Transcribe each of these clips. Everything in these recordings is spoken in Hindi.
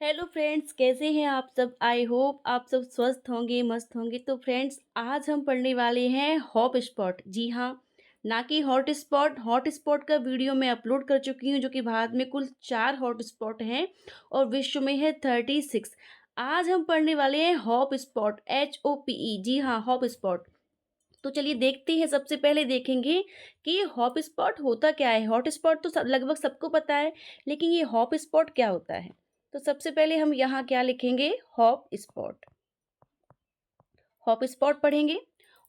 हेलो फ्रेंड्स, कैसे हैं आप सब। आई होप आप सब स्वस्थ होंगे, मस्त होंगे। तो फ्रेंड्स, आज हम पढ़ने वाले हैं हॉप स्पॉट। जी हाँ, ना कि हॉट स्पॉट। हॉट स्पॉट का वीडियो मैं अपलोड कर चुकी हूँ, जो कि भारत में कुल 4 हॉट स्पॉट हैं और विश्व में है 36। आज हम पढ़ने वाले हैं हॉप स्पॉट, HOPE। जी हाँ, हॉप स्पॉट। तो चलिए देखते हैं। सबसे पहले देखेंगे कि ये हॉप स्पॉट होता क्या है। हॉट स्पॉट तो लगभग सबको पता है, लेकिन ये हॉप स्पॉट क्या होता है। तो सबसे पहले हम यहाँ क्या लिखेंगे, हॉप स्पॉट। हॉप स्पॉट पढ़ेंगे।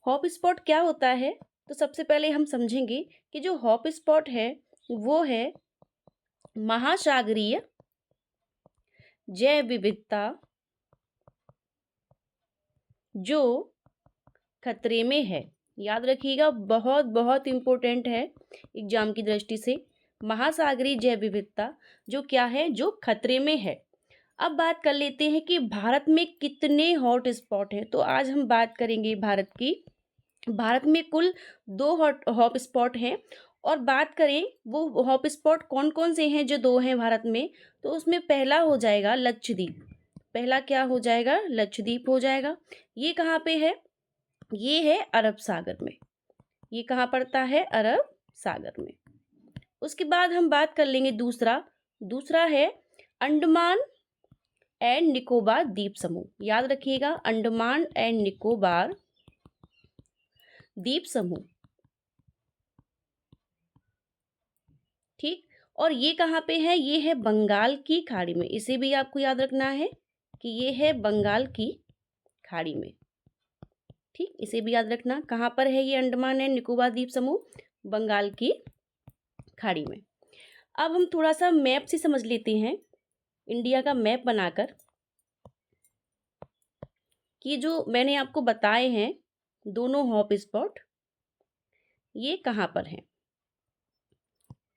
हॉप स्पॉट क्या होता है, तो सबसे पहले हम समझेंगे कि जो हॉप स्पॉट है वो है महासागरीय जैव विविधता जो खतरे में है। याद रखिएगा, बहुत बहुत इम्पोर्टेंट है एग्जाम की दृष्टि से। महासागरीय जैव विविधता जो क्या है, जो खतरे में है। अब बात कर लेते हैं कि भारत में कितने हॉट स्पॉट हैं। तो आज हम बात करेंगे भारत की। भारत में कुल 2 हॉट स्पॉट हैं। और बात करें वो हॉट स्पॉट कौन कौन से हैं, जो 2 हैं भारत में, तो उसमें पहला हो जाएगा लक्षद्वीप। पहला क्या हो जाएगा, लक्षद्वीप हो जाएगा। ये कहाँ पे है, ये है अरब सागर में। ये कहाँ पड़ता है, अरब सागर में। उसके बाद हम बात कर लेंगे दूसरा। दूसरा है अंडमान एंड निकोबार द्वीप समूह। याद रखिएगा, अंडमान एंड निकोबार द्वीप समूह। ठीक। और ये कहाँ पे है, ये है बंगाल की खाड़ी में। इसे भी आपको याद रखना है कि ये है बंगाल की खाड़ी में। ठीक, इसे भी याद रखना। कहाँ पर है ये अंडमान एंड निकोबार द्वीप समूह, बंगाल की खाड़ी में। अब हम थोड़ा सा मैप से समझ लेते हैं, इंडिया का मैप बनाकर, कि जो मैंने आपको बताए हैं दोनों हॉट स्पॉट, ये कहाँ पर हैं।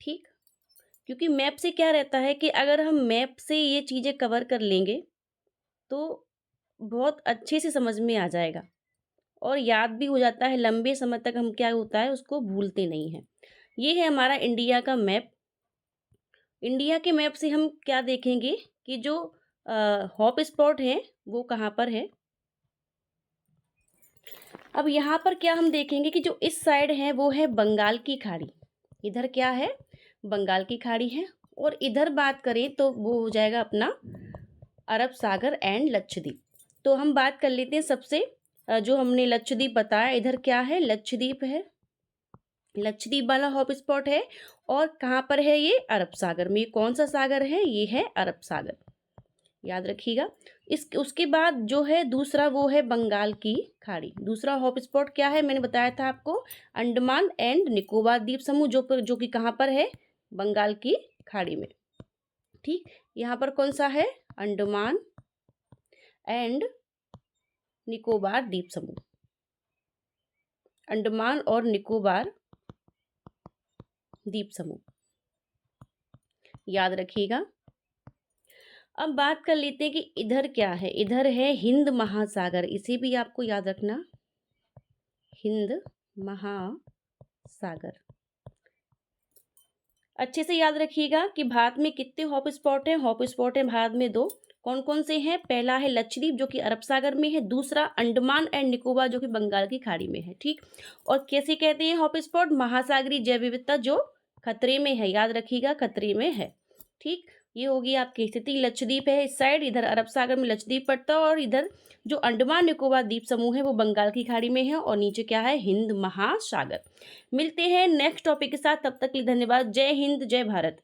ठीक, क्योंकि मैप से क्या रहता है कि अगर हम मैप से ये चीज़ें कवर कर लेंगे तो बहुत अच्छे से समझ में आ जाएगा और याद भी हो जाता है। लंबे समय तक हम क्या होता है, उसको भूलते नहीं हैं। ये है हमारा इंडिया का मैप। इंडिया के मैप से हम क्या देखेंगे कि जो हॉट स्पॉट हैं वो कहाँ पर है। अब यहाँ पर क्या हम देखेंगे कि जो इस साइड है वो है बंगाल की खाड़ी। इधर क्या है, बंगाल की खाड़ी है। और इधर बात करें तो वो हो जाएगा अपना अरब सागर एंड लक्षद्वीप। तो हम बात कर लेते हैं सबसे जो हमने लक्षद्वीप बताया, इधर क्या है, लक्षद्वीप है। लक्षद्वीप वाला हॉट स्पॉट है। और कहाँ पर है ये, अरब सागर में। कौन सा सागर है, ये है अरब सागर। याद रखिएगा। इस उसके बाद जो है दूसरा, वो है बंगाल की खाड़ी। दूसरा हॉट स्पॉट क्या है, मैंने बताया था आपको, अंडमान एंड निकोबार द्वीप समूह, जो कि कहाँ पर है, बंगाल की खाड़ी में। ठीक, यहाँ पर कौन सा है, अंडमान एंड निकोबार द्वीप समूह। अंडमान और निकोबार द्वीप समूह, याद रखिएगा। अब बात कर लेते हैं कि इधर क्या है। इधर है हिंद महासागर। इसे भी आपको याद रखना, हिंद महासागर। अच्छे से याद रखिएगा कि भारत में कितने हॉट स्पॉट हैं। हॉट स्पॉट हैं भारत में 2। कौन कौन से हैं, पहला है लक्षद्वीप जो कि अरब सागर में है, दूसरा अंडमान एंड निकोबार जो कि बंगाल की खाड़ी में है। ठीक, और कैसे कहते हैं हॉट स्पॉट, महासागरीय जैव विविधता जो खतरे में है। याद रखिएगा, खतरे में है। ठीक, ये होगी आपकी स्थिति। लक्षद्वीप है इस साइड, इधर अरब सागर में लक्षद्वीप पड़ता है, और इधर जो अंडमान निकोबार द्वीप समूह है वो बंगाल की खाड़ी में है, और नीचे क्या है, हिंद महासागर। मिलते हैं नेक्स्ट टॉपिक के साथ, तब तक के लिए धन्यवाद। जय हिंद, जय भारत।